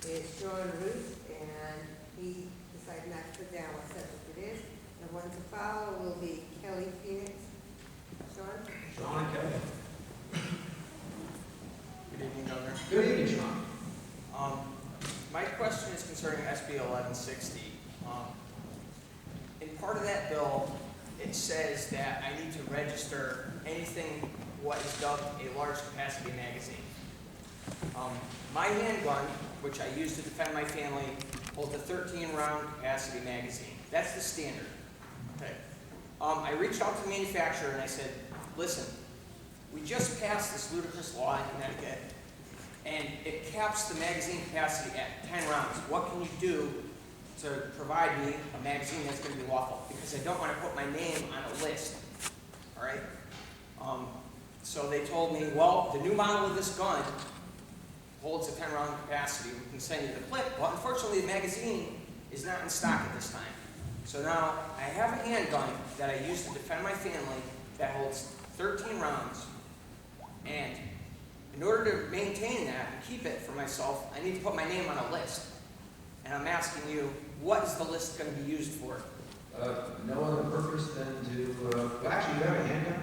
is Sean Ruth, and he decided not to put down what subject it is. The one to follow will be Kelly Phoenix. Sean? Sean and Kelly. Good evening, Governor. Good evening, Sean. My question is concerning SB 1160. In part of that bill, it says that I need to register anything what is dubbed a large capacity magazine. My handgun, which I use to defend my family, holds a 13-round capacity magazine. That's the standard. Okay. I reached out to the manufacturer and I said, listen, we just passed this ludicrous law in Connecticut, and it caps the magazine capacity at 10 rounds. What can you do to provide me a magazine that's going to be lawful? Because I don't want to put my name on a list. All right? So they told me, well, the new model of this gun holds a 10-round capacity. We can send you the clip. Well, unfortunately, the magazine is not in stock at this time. So now I have a handgun that I use to defend my family that holds 13 rounds. And in order to maintain that and keep it for myself, I need to put my name on a list. And I'm asking you, what is the list going to be used for? No other purpose than to, well, actually, you have a handgun?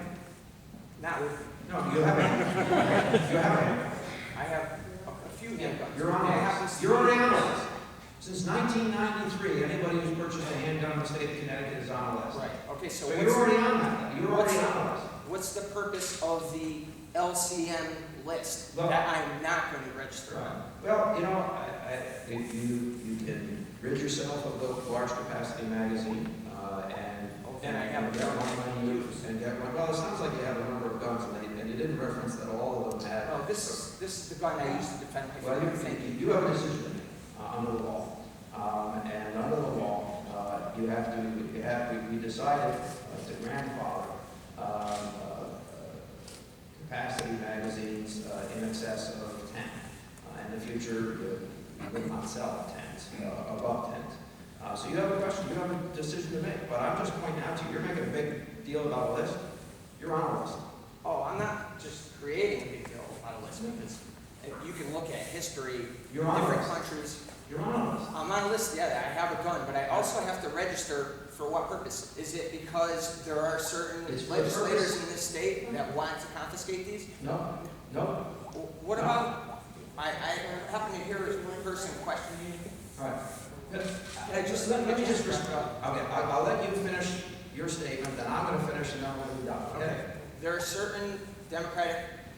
Not with, No, you have a handgun. You have a handgun. I have a few handguns. You're on a list. You're already on a list. Since 1993, anybody who's purchased a handgun in the state of Connecticut is on a list. Right. Okay, so you're already on that. You're already on a list. What's the purpose of the LCM list Well, that I'm not going to register on? Well, you know, if you can rid yourself of the large capacity magazine Then I have get one use and get one. Well, it sounds like you have a number of guns, and you didn't reference that all of them had. Oh, this is the gun I used to defend my Well, family. you have a decision to make under the law, and under the law, we decided to grandfather capacity magazines in excess of 10. In the future, we will not sell 10s, above 10s. So you have a question, you have a decision to make, but I'm just pointing out to you, you're making a big deal about a list. You're on a list. Oh, I'm not just creating a big deal out of list, because you can look at history, You're on a different list. countries. You're on a list. I'm on a list, yeah, I have a gun, but I also have to register for what purpose? Is it because there are certain It's for legislators purpose. in this state that want to confiscate these? No. What about, I happen to hear a person questioning you. All right. Let me just respond. Okay, I'll let you finish your statement, then I'm going to finish, and then I'm going to be done. Okay? There are certain Democratic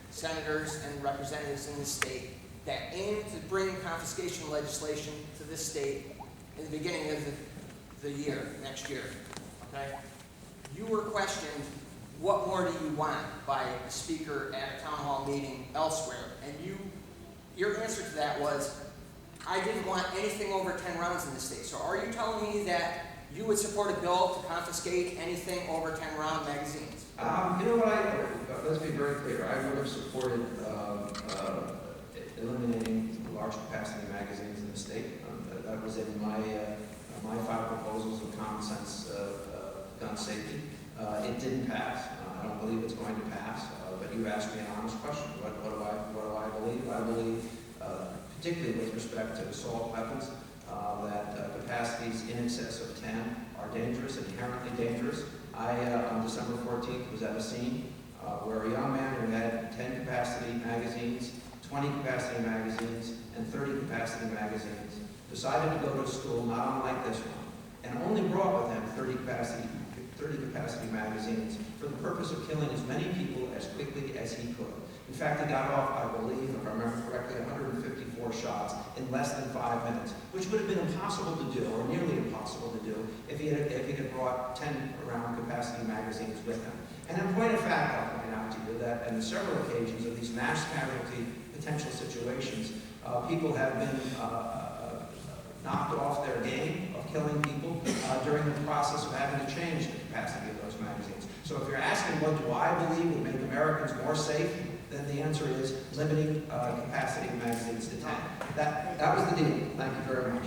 senators and representatives in this state that aim to bring confiscation legislation to this state in the beginning of the year, next year. Okay? You were questioned, what more do you want, by a speaker at a town hall meeting elsewhere, and your answer to that was, I didn't want anything over 10 rounds in this state. So are you telling me that you would support a bill to confiscate anything over 10-round magazines? You know what, let's be very clear. I would have supported eliminating large capacity magazines in the state. That was in my 5 proposals of common sense gun safety. It didn't pass. I don't believe it's going to pass, but you asked me an honest question. What do I believe? I believe, particularly with respect to assault weapons, that capacities in excess of 10 are dangerous, inherently dangerous. On December 14th, was at a scene where a young man who had 10 capacity magazines, 20 capacity magazines, and 30 capacity magazines decided to go to a school not unlike this one, and only brought with him 30 capacity magazines for the purpose of killing as many people as quickly as he could. In fact, he got off, I believe, if I remember correctly, 154 shots in less than 5 minutes, which would have been impossible to do, or nearly impossible to do, if he had brought 10-round capacity magazines with him. And in point of fact, I'll point out to you that on several occasions of these mass casualty potential situations, people have been knocked off their game of killing people during the process of having to change the capacity of those magazines. So if you're asking what do I believe would make Americans more safe, then the answer is limiting capacity of magazines to 10. That was the deal. Thank you very much.